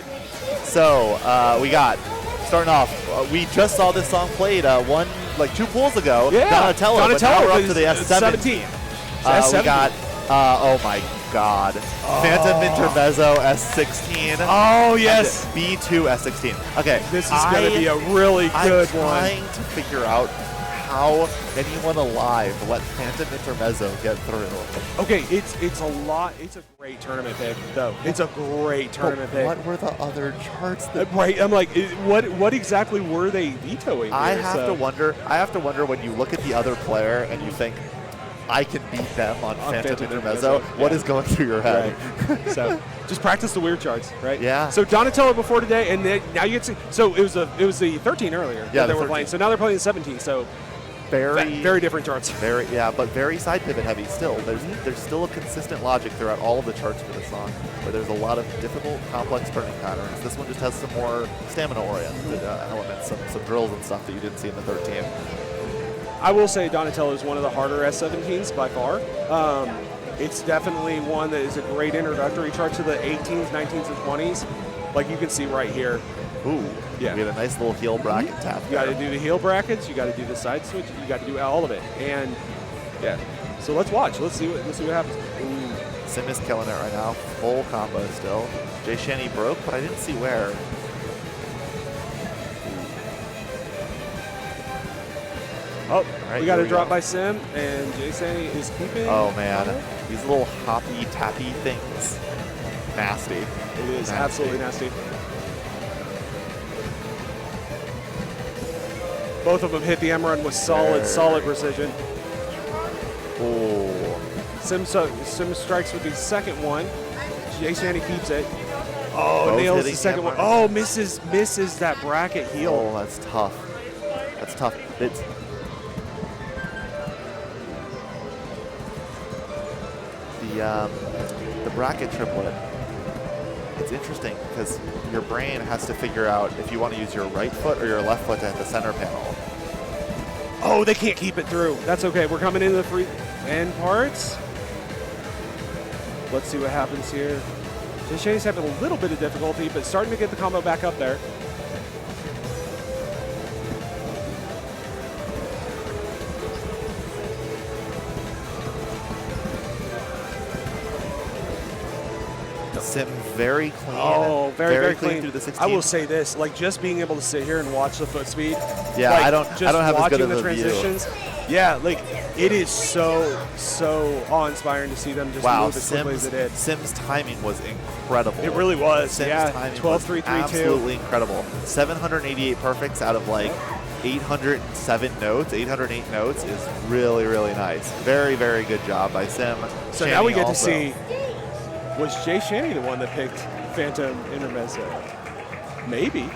right. So we got, starting off, we just saw this song played two pools ago. Yeah, Donatello, but now we're up to the S17. We got, oh my God, Phantom Intermezzo S16. Oh, yes. B2 S16. Okay. This is going to be a really good one. I'm trying to figure out how anyone alive let Phantom Intermezzo get through. Okay, it's a lot. It's a great tournament pick, though. It's a great tournament pick. What were the other charts? Right, I'm like, what exactly were they vetoing? I have to wonder when you look at the other player and you think, I can beat them on Phantom Intermezzo. What is going through your head? Right. So just practice the weird charts, right? Yeah. So Donatello before today, and then now you get to. So it was the 13 earlier. Yeah, that they were playing. So now they're playing the 17. So very different charts. But very side pivot heavy still. There's still a consistent logic throughout all of the charts for this song, where there's a lot of difficult, complex turning patterns. This one just has some more stamina-oriented elements, some drills and stuff that you didn't see in the 13. I will say Donatello is one of the harder S17s by far. It's definitely one that is a great introductory chart to the 18s, 19s, and 20s. Like you can see right here. Ooh, yeah. We had a nice little heel bracket tap. You got to do the heel brackets. You got to do the side switch. You got to do all of it. And yeah, so let's watch. Let's see what happens. Ooh. Sim is killing it right now. Full combo still. JShannie broke, but I didn't see where. Oh, right, we got a drop by Sim, and JShannie is keeping. Oh man, these little hoppy, tappy things, nasty. It is absolutely nasty. Both of them hit the M run with solid precision. Oh. Sim strikes with the second one. JShannie keeps it. Oh, both nails the second one. Oh, misses that bracket heel. Oh, that's tough. That's tough. It's the bracket triplet. It's interesting because your brain has to figure out if you want to use your right foot or your left foot to hit the center panel. Oh, they can't keep it through. That's okay. We're coming into the free end parts. Let's see what happens here. JShannie's having a little bit of difficulty, but starting to get the combo back up there. Sim very clean. Oh, very clean through the 16. I will say this, like just being able to sit here and watch the foot speed. Yeah, like, I don't have as good of a transitions. view. Yeah, like it is so awe-inspiring to see them just move as quickly as it did. Sim's timing was incredible. It really was. Sim's timing 12, 3, 3, 2. Absolutely incredible. 788 perfects out of like 807 notes, 808 notes is really, really nice. Very, very good job by Sim. So now we get to see. Was JShannie the one that picked Phantom Intermezzo? Maybe.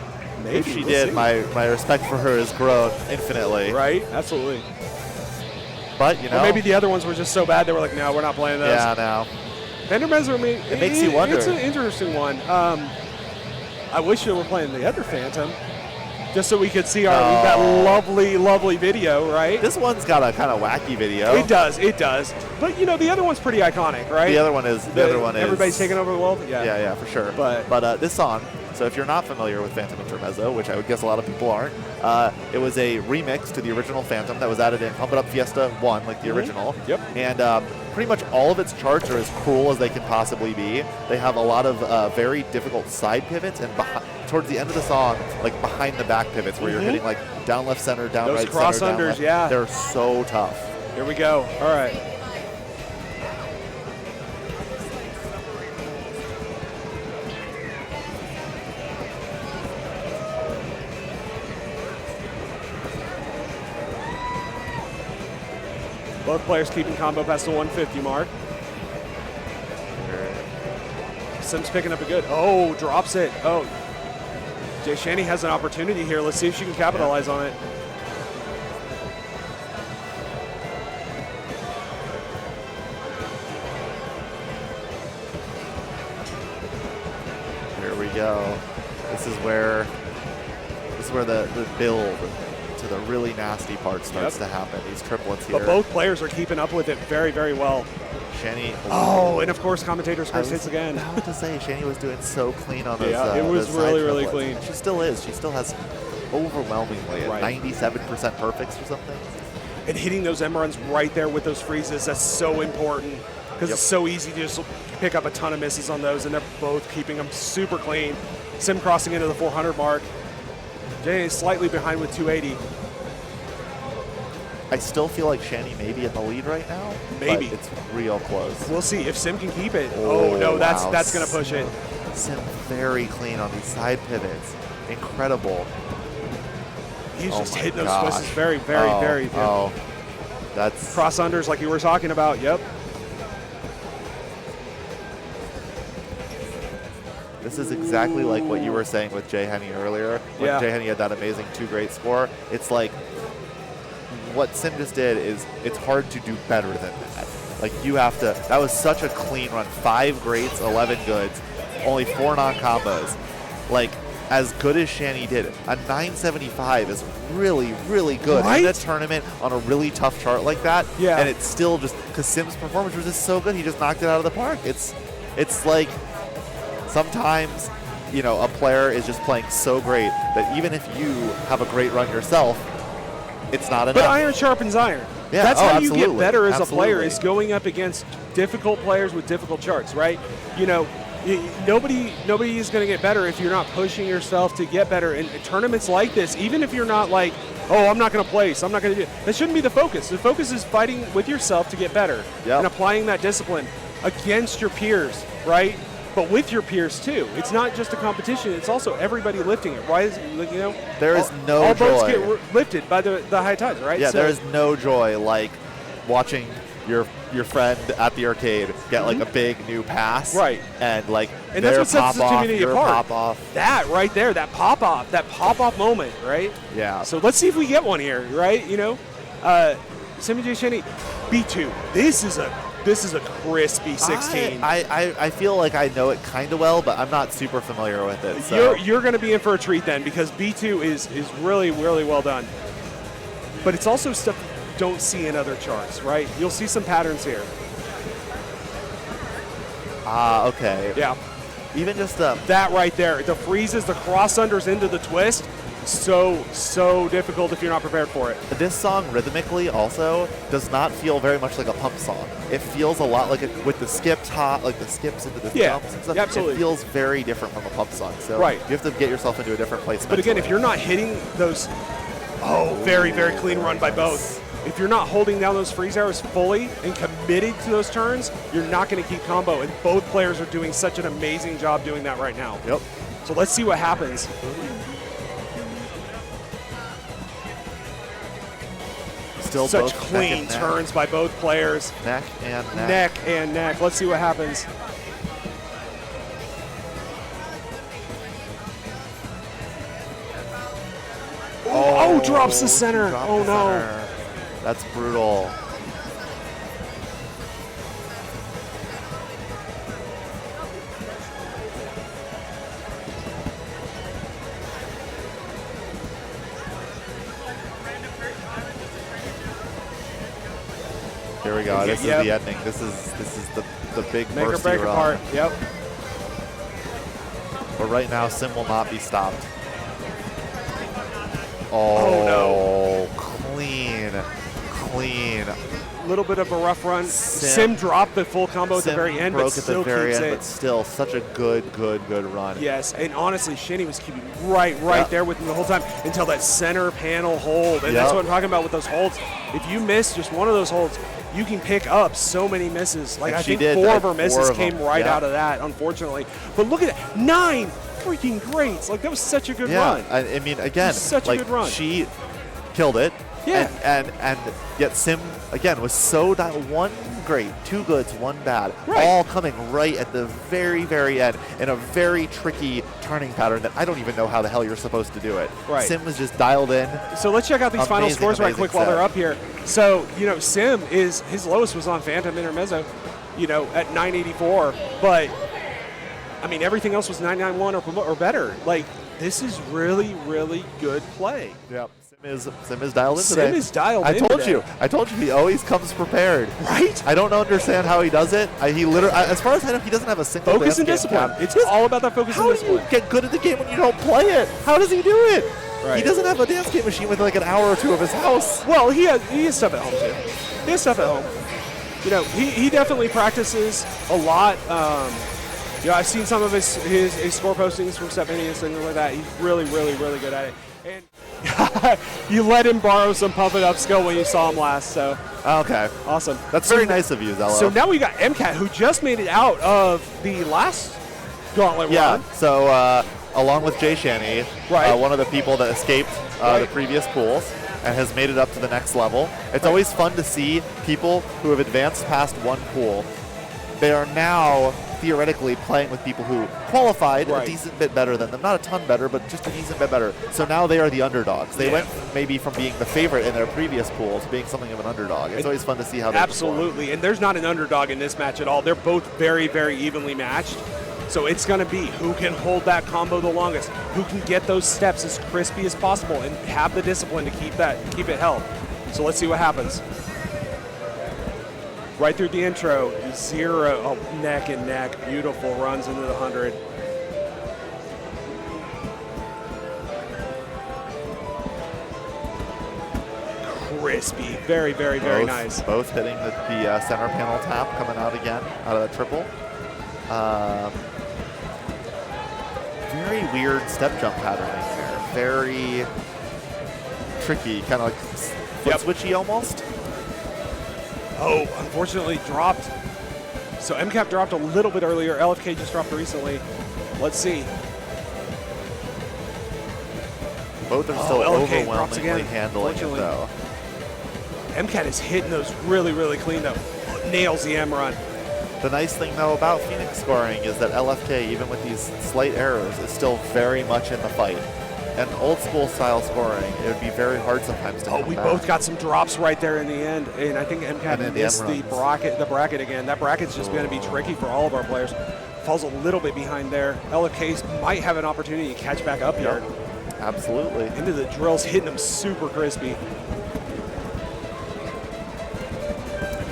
If she did, my respect for her has grown infinitely. Right? Absolutely. But, you know. Or maybe the other ones were just so bad they were like, no, we're not playing those. Yeah, no. Intermezzo, it makes you wonder. It's an interesting one. I wish they were playing the other Phantom. Just so we could see that lovely video, right? This one's got a kind of wacky video. It does. But you know, the other one's pretty iconic, right? The other one is. Everybody's taking over the world. Yeah, for sure. But this song. So if you're not familiar with Phantom Intermezzo, which I would guess a lot of people aren't, it was a remix to the original Phantom that was added in Pump It Up Fiesta 1, like the original. Yep. And pretty much all of its charts are as cruel as they can possibly be. They have a lot of very difficult side pivots, and towards the end of the song, like behind the back pivots where you're hitting like down left center, down those right cross center, unders, down left. yeah. They're so tough. Here we go. All right. Both players keeping combo past the 150 mark. Sim's picking up a good. Oh, drops it. Oh, JShannie has an opportunity here. Let's see if she can capitalize on it. Here we go. This is where the build to the really nasty part starts to happen. These triplets here. But both players are keeping up with it very, very well. ShannieOh, and of course, commentator's I first hits again. I have to say, Shanniewas doing so clean on those. Yeah, it was those really, side really triplets. clean. She still is. She still has overwhelmingly Right. 97% perfects or something. And hitting those M runs right there with those freezes, that's so important because Yep. it's so easy to just pick up a ton of misses on those, and they're both keeping them super clean. Sim crossing into the 400 mark. Jay is slightly behind with 280. I still feel like Shannie may be in the lead right now. Maybe. But it's real close. We'll see if Sim can keep it. Oh, Oh, no, that's wow. going to push it. Sim very clean on these side pivots. Incredible. He's Oh just my hitting those gosh. twists very, very, Oh, very good. Oh, that's Cross unders like you were talking about. Yep. This is exactly like what you were saying with JShannie earlier. When Yeah. JShannie had that amazing 2 great score, it's like what Sim just did is it's hard to do better than that. Like you have to, that was such a clean run. 5 greats, 11 goods, only 4 non-combos. Like as good as Shanniedid, a 975 is really, really good in a Right? tournament on a really tough chart like that. Yeah. And it's still just, because Sim's performance was just so good, he just knocked it out of the park. It's like, sometimes, you know, a player is just playing so great that even if you have a great run yourself, it's not enough. But iron sharpens iron. Yeah, That's oh, how you get absolutely. better as a player, Absolutely. is going up against difficult players with difficult charts, right? You know, nobody is going to get better if you're not pushing yourself to get better. And tournaments like this, even if you're not like, oh, I'm not going to place, I'm not going to do it, that shouldn't be the focus. The focus is fighting with yourself to get better Yep. and applying that discipline against your peers, right? But with your peers too. It's not just a competition; it's also everybody lifting it. Why is it, you know? There is no all boats joy. get lifted by the high tides, right? Yeah, So- there is no joy like watching your friend at the arcade get like a big new pass, Mm-hmm. Right. And like And their that's what sets pop the off, community your apart. pop off. That right there, that pop off moment, right? Yeah. So let's see if we get one here, right? You know, Sim and JShannie, B2. This is a crispy 16. I feel like I know it kind of well, but I'm not super familiar with it. So. You're going to be in for a treat then, because B2 is really, really well done. But it's also stuff you don't see in other charts, right? You'll see some patterns here. Okay. Yeah. Even just That right there, the freezes, the cross unders into the twist, so difficult if you're not prepared for it. this song rhythmically also does not feel very much like a pump song. It feels a lot like it with the skips like the skips into the Yeah, jumps and stuff. absolutely. It feels very different from a pump song. So Right. you have to get yourself into a different place. But again, mentally. if you're not hitting those, very, very clean run by both. If you're not holding down those freeze arrows fully and committed to those turns, you're not going to keep combo. And both players are doing such an amazing job doing that right now. Yep. So let's see what happens. Still Such both neck clean and neck. turns by both players. Neck and neck. Neck and neck. Let's see what happens. Oh, drops the center. Dropped Oh, the no. center. That's brutal. Here we go. This Yep. is the ending. This is the big Make or mercy break run. apart. Yep. But right now, Sim will not be stopped. Oh, no! Clean. Little bit of a rough run. Sim dropped the full combo at the Sim very end, broke but at still the very keeps end, it. but still such a good run. Yes, and honestly, Shanniewas keeping right Yep. there with him the whole time until that center panel hold. And that's Yep. what I'm talking about with those holds. If you miss just one of those holds, you can pick up so many misses. Like And I she think did, four like, of her 4 misses of them. came right Yep. out of that, unfortunately. But look at that, 9 freaking greats. Like that was such a good run. I mean, again, Such a like good run. she killed it. Yeah. And yet Sim again was so one great, 2 goods, 1 bad, Right. all coming right at the very end in a very tricky turning pattern that I don't even know how the hell you're supposed to do it. Right. Sim was just dialed in. So let's check out these final Amazing, scores right amazing quick while they're set. up here. So, you know, Sim his lowest was on Phantom Intermezzo, you know, at 984. But, I mean, everything else was 991 or better. Like, this is really, really good play. Yep. Sim is dialed in today. Sim is dialed in today. I told you he always comes prepared. Right? I don't understand how he does it. He literally, as far as I know, he doesn't have a single Focus dance and game discipline. cap. It's all about that focus and discipline. How do you get good at the game when you don't play it? How does he do it? Right. He doesn't have a dance game machine with like an hour or two of his house. Well, he has stuff at home too. He has stuff at home. You know, he definitely practices a lot. You know, I've seen some of his score postings from Stephanie and things like that. He's really, really, really good at it. And you let him borrow some Pump It Up skill when you saw him last, so. Okay. Awesome. That's very nice of you, Zello. So now we got MCAT, who just made it out of the last Gauntlet run. So along with JShannie, right. One of the people that escaped the previous pools and has made it up to the next level. It's always fun to see people who have advanced past one pool. They are now theoretically playing with people who qualified a decent bit better than them. Not a ton better, but just a decent bit better. So now they are the underdogs. They went maybe from being the favorite in their previous pool to being something of an underdog. It's always fun to see how they Absolutely, and there's not an underdog in this match at all. They're both very, very evenly matched. So it's going to be who can hold that combo the longest, who can get those steps as crispy as possible and have the discipline to keep it held. So let's see what happens. Right through the intro, 0, neck and neck, beautiful runs into the 100. Crispy, very, very, very nice. Both hitting the center panel tap, coming out again, out of the triple. Very weird step jump patterning there. Very tricky, kind of like foot switchy almost. Oh, unfortunately dropped. So MCAT dropped a little bit earlier. LFK just dropped recently. Let's see. Both are still overwhelmingly handling it, though. MCAT is hitting those really, really clean, though. Nails the M run. The nice thing, though, about Phoenix scoring is that LFK, even with these slight errors, is still very much in the fight. And old school style scoring, it would be very hard sometimes to come back. Both got some drops right there in the end, and I think MCAT missed the bracket again. That bracket's just going to be tricky for all of our players. Falls a little bit behind there. LFK might have an opportunity to catch back up here. Absolutely. Into the drills, hitting them super crispy.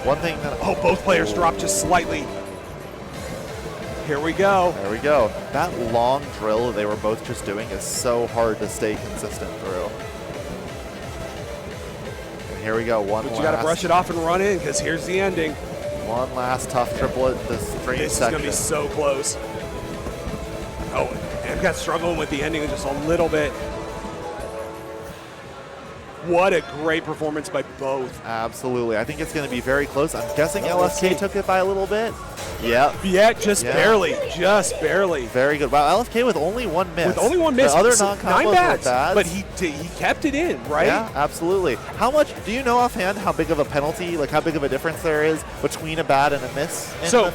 One thing that both players dropped just slightly. Here we go. There we go. That long drill that they were both just doing is so hard to stay consistent through. And here we go. But you got to brush it off and run in, because here's the ending. One last tough triplet. This stream This is going to be so close. Oh, MCAT struggling with the ending just a little bit. What a great performance by both. Absolutely. I think it's going to be very close. I'm guessing LFK took it by a little bit. Yep. Yeah, just barely. Just barely. Very good. Wow, LFK with only one miss. With only one miss. The other non-combos were bad. But he kept it in, right? Yeah, absolutely. How much, do you know offhand how big of a penalty, like how big of a difference there is between a bad and a miss? So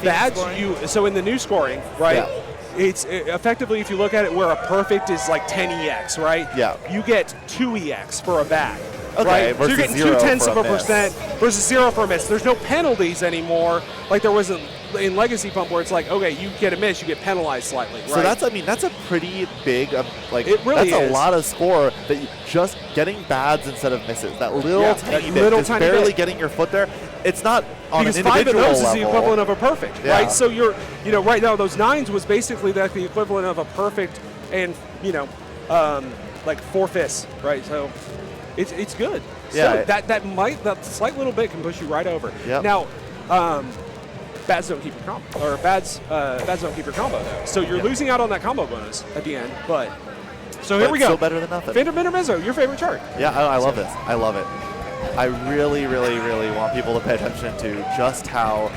so in the new scoring, right? Yeah. It's effectively, if you look at it, where a perfect is like 10 EX, right? Yeah. You get 2 EX for a bad. Okay, right? So you're getting 0.2% versus 0 for a miss. There's no penalties anymore, like there wasn't in Legacy Pump, where it's like, okay, you get a miss, you get penalized slightly. Right? So that's a pretty big, like, it really that's is. A lot of score that you just getting bads instead of misses. That little tiny bit, just barely getting your foot there. It's not on because an individual level. 5 of those is the equivalent of a perfect, right? So you're, right now those 9s was basically the equivalent of a perfect, and like 4/5, right? So it's good. Yeah. So that slight little bit can push you right over. Yep. Now, bads don't keep your combo, or bads don't keep your combo though. So you're losing out on that combo bonus at the end, but. So here we go. Still better than nothing. Intermezzo, your favorite chart. Yeah, I love this. I love it. I really, really, really want people to pay attention to just how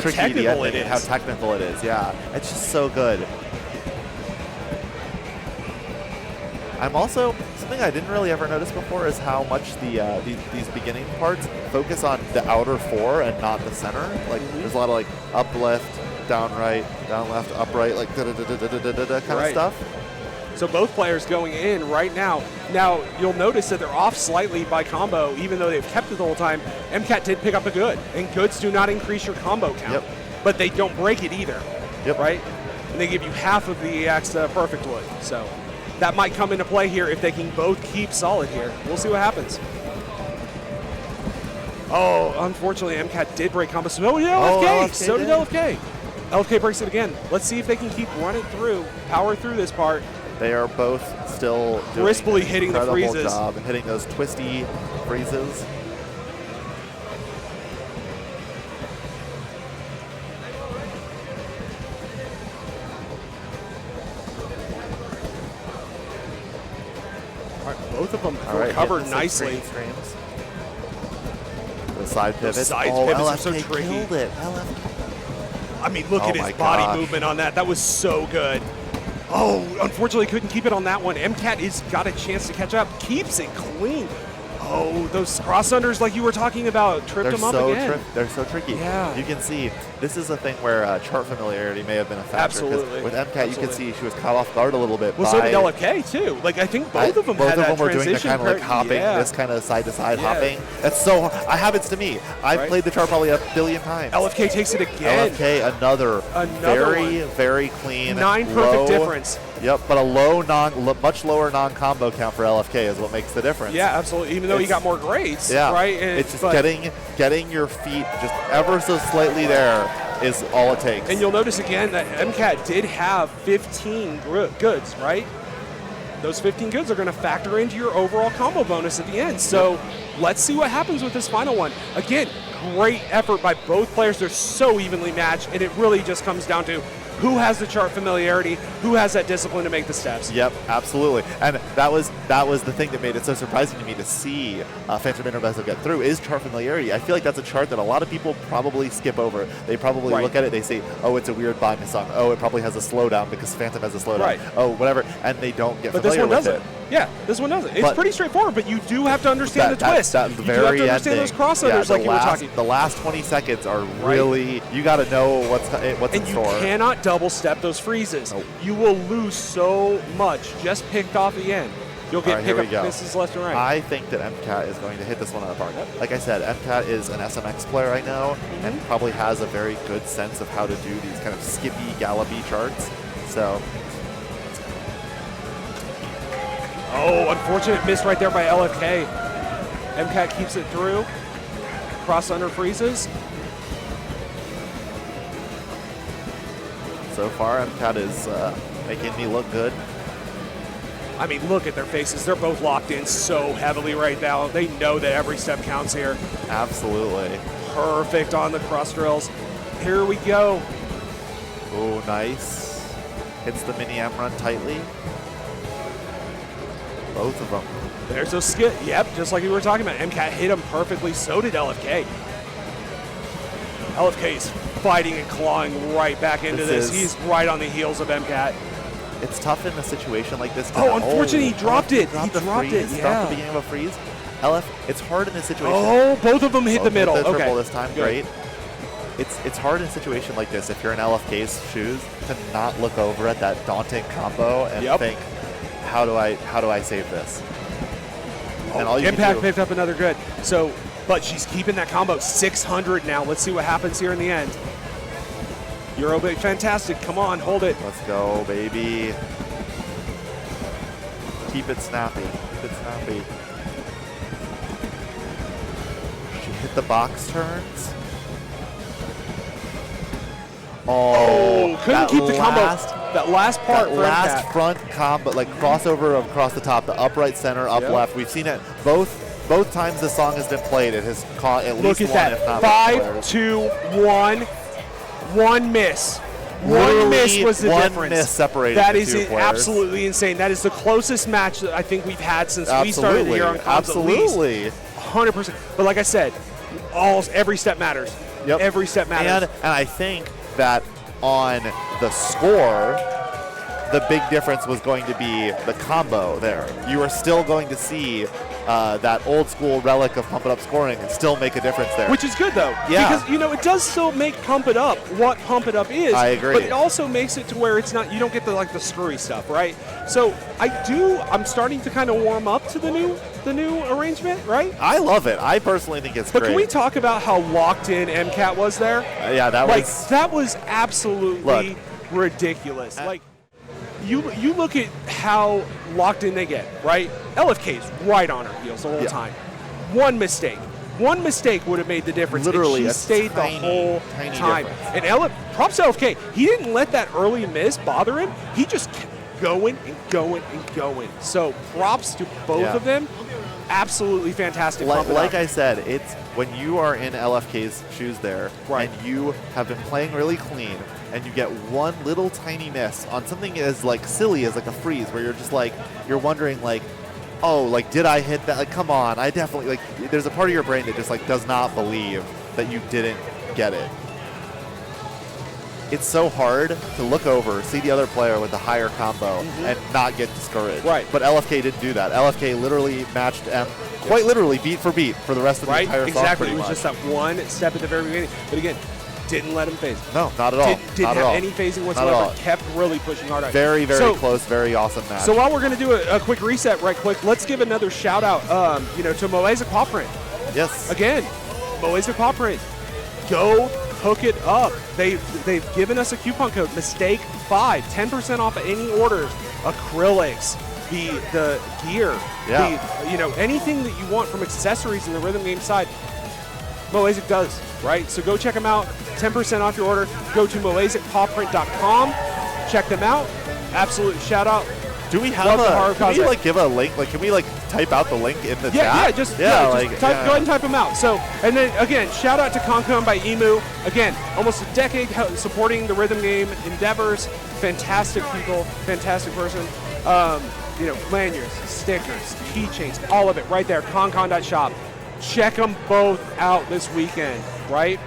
tricky technical the ending it is. How technical it is. Yeah, it's just so good. I'm also, something I didn't really ever notice before is how much these beginning parts focus on the outer 4 and not the center. Like there's a lot of like up left, down right, down left, up right, like kind of stuff. So both players going in right now. Now, you'll notice that they're off slightly by combo, even though they've kept it the whole time. MCAT did pick up a good, and goods do not increase your combo count, but they don't break it either, right? And they give you half of the EX perfect would. So that might come into play here if they can both keep solid here. We'll see what happens. Oh, unfortunately, MCAT did break combo. So did LFK. So did LFK. LFK breaks it again. Let's see if they can keep running through, power through this part. They are both still doing crisply an hitting the incredible freezes. job and hitting those twisty freezes. All right, both of them All right, recovered nicely. Streams. The side pivots. Those side oh, pivots are LFK so tricky. killed it. LFK. I mean, look at my his body gosh. movement on that. That was so good. Oh, unfortunately couldn't keep it on that one. MCAT has got a chance to catch up. Keeps it clean. Oh, those cross-unders like you were talking about tripped him up again. They're so tricky. Yeah. You can see this is a thing where chart familiarity may have been a factor. 'Cause Absolutely. with MCAT, you can Absolutely. see she was caught off guard a little bit. Well, so did LFK too. Like I think both of them had that were doing the transition kind of like hopping, yeah. this kind of side-to-side Yeah. hopping. That's so. It happens to me. I've Right. played the chart probably a billion times. LFK takes it again. LFK, another very, one. very clean. 9 perfect low, difference. Yep, but a much lower non-combo count for LFK is what makes the difference. Yeah, absolutely. Even though he got more grades, Yeah, right? And, it's just getting your feet just ever so slightly there is all it takes. And you'll notice again that MCAT did have 15 goods, right? Those 15 goods are going to factor into your overall combo bonus at the end. So let's see what happens with this final one. Again, great effort by both players. They're so evenly matched, and it really just comes down to who has the chart familiarity, who has that discipline to make the steps. Yep, absolutely. And that was the thing that made it so surprising to me to see Phantom Intermezzo get through is chart familiarity. I feel like that's a chart that a lot of people probably skip over. They probably look at it, they say, oh, it's a weird bind song. Oh, it probably has a slowdown because Phantom has a slowdown. Right. Oh, whatever. And they don't get But this familiar one with doesn't. it. Yeah, this one doesn't. It's pretty straightforward, but you do have to understand the twist. That you very do have to understand ending. those crossovers like you were talking. The last 20 seconds are really, you got to know what's and in store. You cannot double step those freezes. Nope. You will lose so much just picked off the end. You'll get pick up misses left and right. I think that MCAT is going to hit this one out of the park. Like I said, MCAT is an SMX player I know and probably has a very good sense of how to do these kind of skippy, gallopy charts. So. Oh, unfortunate miss right there by LFK. MCAT keeps it through. Cross under freezes. So far, MCAT is making me look good. I mean, look at their faces. They're both locked in so heavily right now. They know that every step counts here. Absolutely. Perfect on the cross drills. Here we go. Oh, nice. Hits the mini M run tightly. Both of them. There's those skip. Yep, just like we were talking about. MCAT hit him perfectly. So did LFK. LFK is fighting and clawing right back into this. He's right on the heels of MCAT. It's tough in a situation like this. Oh, unfortunately, he dropped it. He dropped it. Yeah. Dropped the beginning of a freeze. It's hard in this situation. Oh, both of them hit the middle. The okay. triple this time. Good. Great. It's hard in a situation like this if you're in LFK's shoes to not look over at that daunting combo and think, how do I save this? And all you Impact picked up another good. So, but she's keeping that combo 600 now. Let's see what happens here in the end. Euro big, fantastic. Come on, hold it. Let's go, baby. Keep it snappy. Keep it snappy. She hit the box turns. Oh, couldn't keep the combo. That last part. That last front combo, like crossover across the top, the upright center, up left. We've seen it both times the song has been played. It has caught at least one, if not 5, 2, 1. One miss. One miss was the difference. One miss separated that the is two players. Absolutely insane. That is the closest match that I think we've had since we started here on comms. Absolutely. 100%. But like I said, every step matters. Yep. Every step matters. And I think that on the score, the big difference was going to be the combo there. You are still going to see that old school relic of Pump It Up scoring and still make a difference there. Which is good, though. Yeah. Because, it does still make Pump It Up what Pump It Up is. I agree. But it also makes it to where it's not, you don't get the screwy stuff, right? So I'm starting to kind of warm up to the new arrangement, right? I love it. I personally think it's great. But can we talk about how locked in MCAT was there? Yeah, that was absolutely ridiculous. You look at how locked in they get, right? LFK is right on her heels the whole time. One mistake would have made the difference. Literally, and she stayed the whole time. Difference. And props to LFK. He didn't let that early miss bother him. He just kept going and going and going. So props to both of them. Absolutely fantastic. Like I said, it's when you are in LFK's shoes there, and you have been playing really clean, and you get one little tiny miss on something as like silly as like a freeze, where you're just like, you're wondering like, oh, like did I hit that? Like, come on, I definitely like. There's a part of your brain that just like does not believe that you didn't get it. It's so hard to look over, see the other player with the higher combo, and not get discouraged. Right. But LFK didn't do that. LFK literally matched M, quite literally beat for beat for the rest of the entire song. Exactly. It was just that one step at the very beginning. But again, didn't let him phase. No, not at all. Didn't have any phasing whatsoever. Kept really pushing hard. Very, very close. Very awesome match. So while we're going to do a quick reset right quick, let's give another shout out to MOTL5 Paw Print. Yes. Again, MOTL5 Paw Print. Go hook it up. They've given us a coupon code, mistake5, 10% off any orders, acrylics, the gear, anything that you want from accessories in the rhythm game side. MOTL5 does, right? So go check them out. 10% off your order. Go to MOTL5pawprint.com. Check them out. Absolute shout out. Do we have can we like give a link? Like, can we like type out the link in the chat? Yeah, just go ahead and type them out. So, and then again, shout out to Concon by Emu. Again, almost a decade supporting the rhythm game endeavors. Fantastic people, fantastic person. Lanyards, stickers, keychains, all of it right there. Concon.shop. Check them both out this weekend, right?